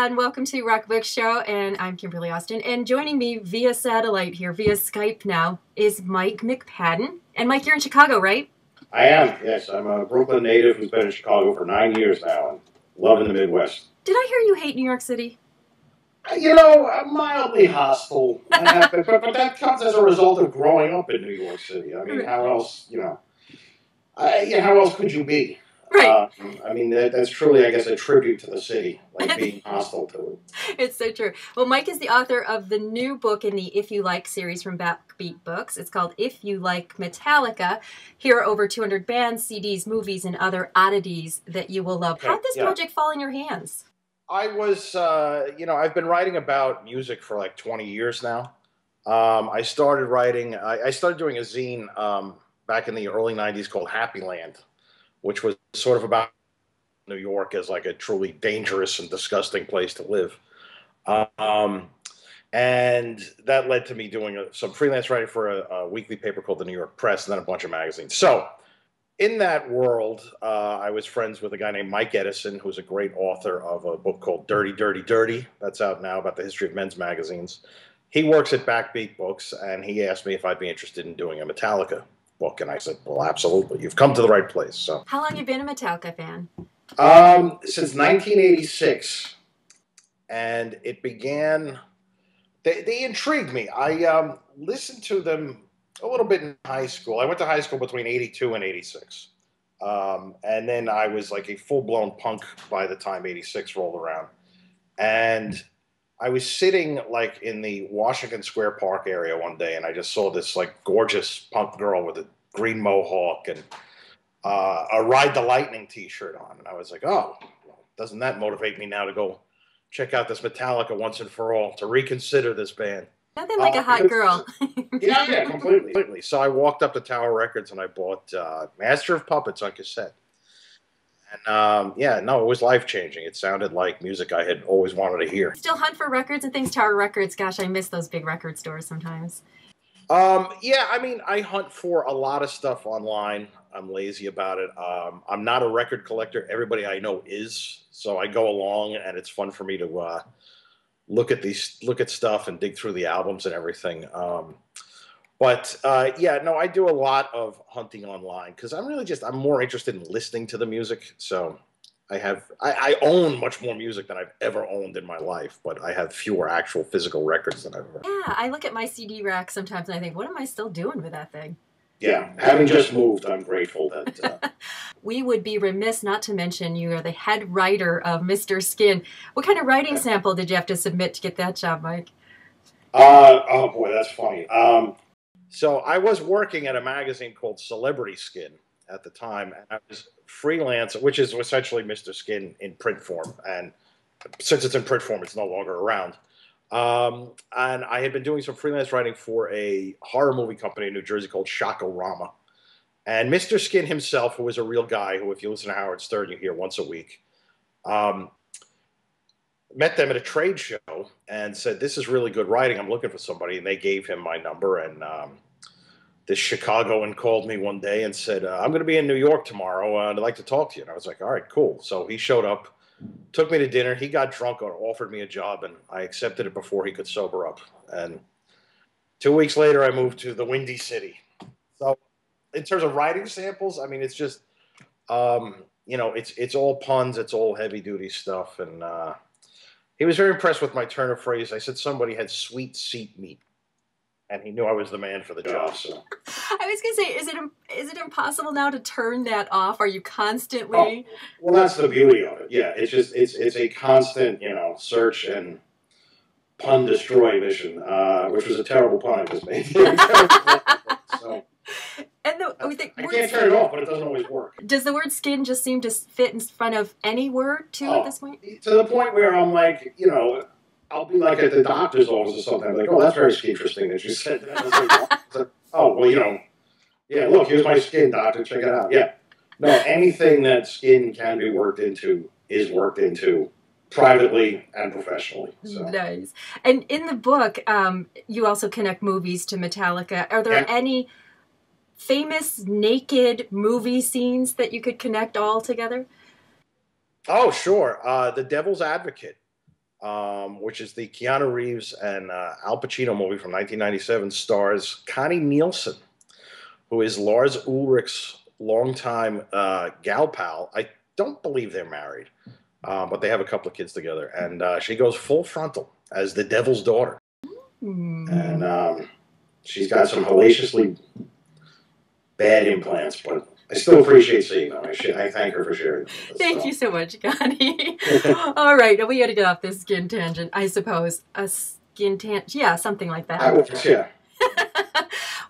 and welcome to Rock Book Show, and I'm Kimberly Austin, and joining me via satellite here, via Skype now, is Mike McPadden. And Mike, you're in Chicago, right? I am, yes. I'm a Brooklyn native who's been in Chicago for 9 years now, and loving the Midwest. Did I hear you hate New York City? You know, I'm mildly hostile, but that comes as a result of growing up in New York City. I mean, how else, how else could you be? Right. I mean, that's truly, I guess, a tribute to the city, like being hostile to it. It's so true. Well, Mike is the author of the new book in the If You Like series from Backbeat Books. It's called If You Like Metallica. Here are over 200 bands, CDs, movies, and other oddities that you will love. How did this project fall in your hands? I was, I've been writing about music for like 20 years now. I started writing, I started doing a zine back in the early 90s called Happy Land, which was sort of about New York as like a truly dangerous and disgusting place to live. And that led to me doing some freelance writing for a weekly paper called the New York Press, and then a bunch of magazines. So in that world, I was friends with a guy named Mike Edison, who's a great author of a book called Dirty, Dirty, Dirty. That's out now, about the history of men's magazines. He works at Backbeat Books, and he asked me if I'd be interested in doing a Metallica book, and I said, well, absolutely. You've come to the right place. So, how long have you been a Metallica fan? Since 1986, and it began, they intrigued me. I listened to them a little bit in high school. I went to high school between 82 and 86. And then I was like a full-blown punk by the time 86 rolled around. And I was sitting like in the Washington Square Park area one day, and I just saw this like gorgeous punk girl with a green mohawk and a Ride the Lightning t-shirt on. And I was like, oh, well, doesn't that motivate me now to go check out this Metallica once and for all, to reconsider this band? Nothing like a hot girl. yeah, completely. So I walked up to Tower Records and I bought Master of Puppets on cassette. And it was life-changing. It sounded like music I had always wanted to hear. Still hunt for records and things. Tower Records, gosh, I miss those big record stores sometimes. I mean, I hunt for a lot of stuff online. I'm lazy about it. I'm not a record collector. Everybody I know is. So I go along, and it's fun for me to look at stuff and dig through the albums and everything. I do a lot of hunting online because I'm more interested in listening to the music. So I own much more music than I've ever owned in my life, but I have fewer actual physical records than I've ever. Yeah, I look at my CD rack sometimes and I think, what am I still doing with that thing? Yeah, having just moved, I'm grateful that... We would be remiss not to mention you are the head writer of Mr. Skin. What kind of writing sample did you have to submit to get that job, Mike? Oh boy, that's funny. So I was working at a magazine called Celebrity Skin at the time, and I was freelance, which is essentially Mr. Skin in print form. And since it's in print form, it's no longer around. And I had been doing some freelance writing for a horror movie company in New Jersey called Shakorama. And Mr. Skin himself, who was a real guy, who, if you listen to Howard Stern, you hear once a week, met them at a trade show and said, this is really good writing. I'm looking for somebody. And they gave him my number. And this Chicagoan called me one day and said, I'm going to be in New York tomorrow. I'd like to talk to you. And I was like, all right, cool. So he showed up, took me to dinner. He got drunk and offered me a job, and I accepted it before he could sober up. And 2 weeks later, I moved to the Windy City. So in terms of writing samples, I mean, it's just, it's all puns. It's all heavy-duty stuff. And he was very impressed with my turn of phrase. I said somebody had sweet seat meat, and he knew I was the man for the job. So I was going to say, is it impossible now to turn that off? Are you constantly? Oh, well, that's the beauty of it. Yeah, it's a constant, search and pun destroy mission, which was a terrible pun I just made. So. And I can't turn it off, but it doesn't always work. Does the word skin just seem to fit in front of any word, too, at this point? To the point where I'm like, I'll be like at the doctor's office or something. I'm like, oh, that's very interesting that you said that. Like, oh, well, yeah, look, here's my skin, doctor. Check it out. Yeah. No, anything that skin can be worked into is worked into privately and professionally. So. Nice. And in the book, you also connect movies to Metallica. Are there any famous naked movie scenes that you could connect all together? Oh, sure. The Devil's Advocate. which is the Keanu Reeves and Al Pacino movie from 1997, stars Connie Nielsen, who is Lars Ulrich's longtime gal pal. I don't believe they're married, but they have a couple of kids together. And she goes full frontal as the devil's daughter. And she's got some hellaciously bad implants, but I still appreciate seeing them. I thank her for sharing them. Thank you so much, Connie. All right, we got to get off this skin tangent, I suppose. A skin tangent, yeah, something like that. That works, yeah.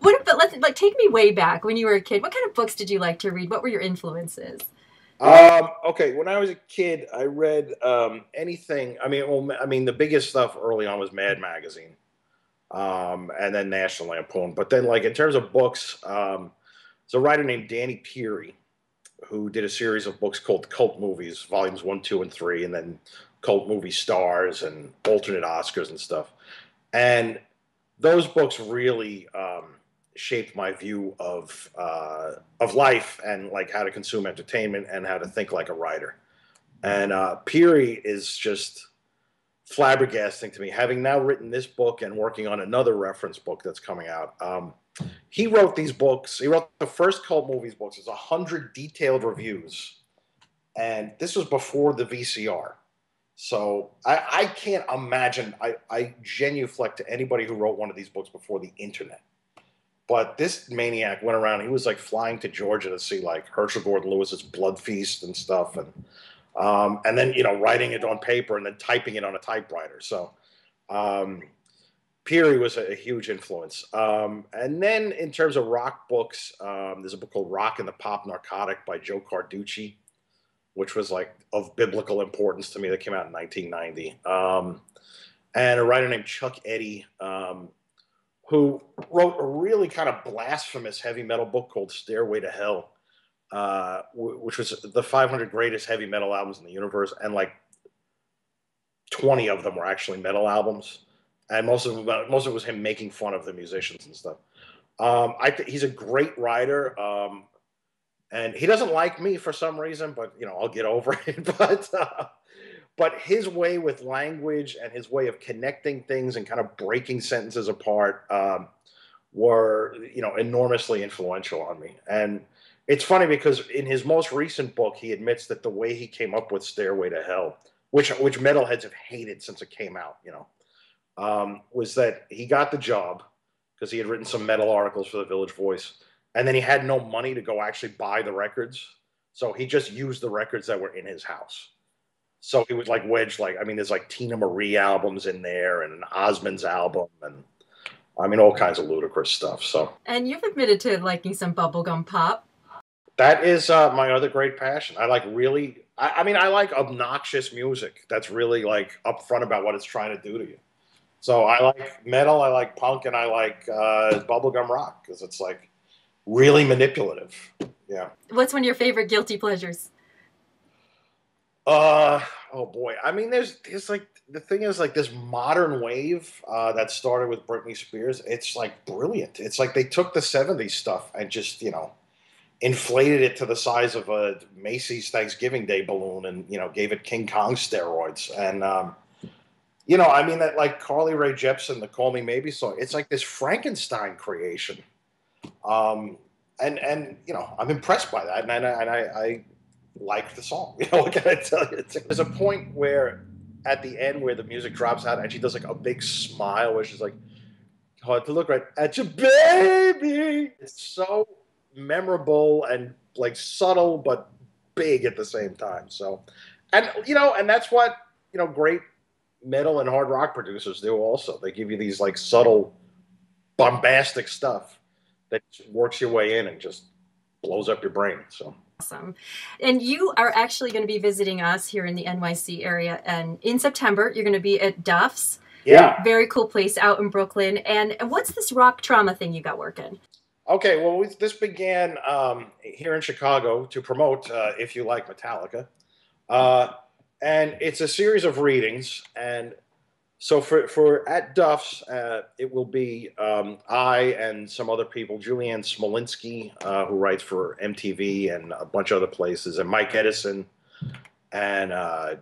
But let's take me way back when you were a kid. What kind of books did you like to read? What were your influences? Okay, when I was a kid, I read anything. The biggest stuff early on was Mad Magazine, and then National Lampoon. But then, like in terms of books, there's a writer named Danny Peary who did a series of books called Cult Movies, volumes 1, 2, and 3, and then Cult Movie Stars and alternate Oscars and stuff. And those books really shaped my view of life and like how to consume entertainment and how to think like a writer. And Peary is just flabbergasting to me, having now written this book and working on another reference book that's coming out. He wrote these books. He wrote the first Cult Movies books. It's 100 detailed reviews, and this was before the VCR. So I can't imagine. I genuflect to anybody who wrote one of these books before the internet. But this maniac went around. He was like flying to Georgia to see like Herschel Gordon Lewis's Blood Feast and stuff, and then writing it on paper and then typing it on a typewriter. So Peary was a huge influence. And then in terms of rock books, there's a book called Rock and the Pop Narcotic by Joe Carducci, which was like of biblical importance to me, that came out in 1990. And a writer named Chuck Eddy, who wrote a really kind of blasphemous heavy metal book called Stairway to Hell, which was the 500 greatest heavy metal albums in the universe, and like 20 of them were actually metal albums, and most of it was him making fun of the musicians and stuff. He's a great writer, and he doesn't like me for some reason, but I'll get over it. But his way with language and his way of connecting things and kind of breaking sentences apart were, enormously influential on me. And it's funny because in his most recent book, he admits that the way he came up with Stairway to Hell, which metalheads have hated since it came out, was that he got the job because he had written some metal articles for the Village Voice, and then he had no money to go actually buy the records, so he just used the records that were in his house. So he would like wedge, there's like Tina Marie albums in there and an Osmonds album, and all kinds of ludicrous stuff. So. And you've admitted to liking some Bubblegum Pop. That is my other great passion. I like I like obnoxious music that's really like upfront about what it's trying to do to you. So I like metal, I like punk, and I like bubblegum rock because it's like really manipulative. Yeah. What's one of your favorite guilty pleasures? Oh boy. There's like, the thing is like this modern wave that started with Britney Spears. It's like brilliant. It's like they took the 70s stuff and just, inflated it to the size of a Macy's Thanksgiving Day balloon and, gave it King Kong steroids. And, that like Carly Rae Jepsen, the Call Me Maybe song, it's like this Frankenstein creation. And I'm impressed by that. And I like the song. What can I tell you? There's a point where at the end where the music drops out and she does like a big smile where she's like, hard to look right at your baby. It's so memorable and like subtle but big at the same time. So, and that's what great metal and hard rock producers do also. They give you these like subtle, bombastic stuff that works your way in and just blows up your brain. So. Awesome. And you are actually going to be visiting us here in the NYC area, and in September you're going to be at Duff's. Yeah. Very cool place out in Brooklyn. And what's this rock trauma thing you got working? Okay, well, this began here in Chicago to promote If You Like Metallica. And it's a series of readings. And so for at Duff's, it will be I and some other people, Julianne Smolinski, who writes for MTV and a bunch of other places, and Mike Edison, and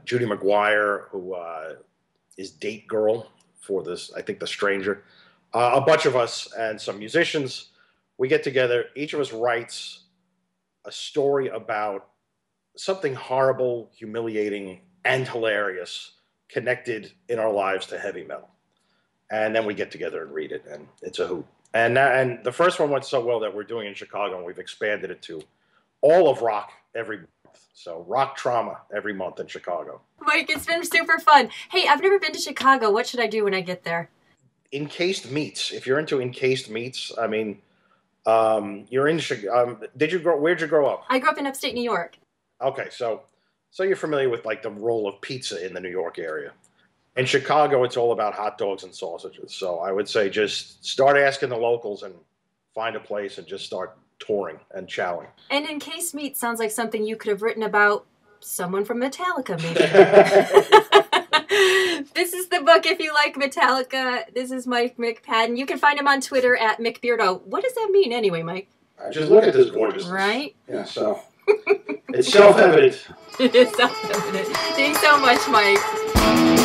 Judy McGuire, who is date girl for this, I think, The Stranger. A bunch of us and some musicians, we get together. Each of us writes a story about something horrible, humiliating, and hilarious connected in our lives to heavy metal. And then we get together and read it, and it's a hoot. And the first one went so well that we're doing it in Chicago, and we've expanded it to all of rock every month. So rock trauma every month in Chicago. Mike, it's been super fun. Hey, I've never been to Chicago. What should I do when I get there? Encased meats. If you're into encased meats, I mean, you're in Chicago. Where'd you grow up? I grew up in upstate New York. Okay, so you're familiar with like the role of pizza in the New York area. In Chicago, it's all about hot dogs and sausages. So I would say just start asking the locals and find a place and just start touring and chowing. And Encased Meat sounds like something you could have written about someone from Metallica, maybe. This is the book, If You Like Metallica. This is Mike McPadden. You can find him on Twitter at McBeardo. What does that mean anyway, Mike? Just look at this gorgeousness. Right? Yeah, so it's self-evident. It is self-evident. Thanks so much, Mike.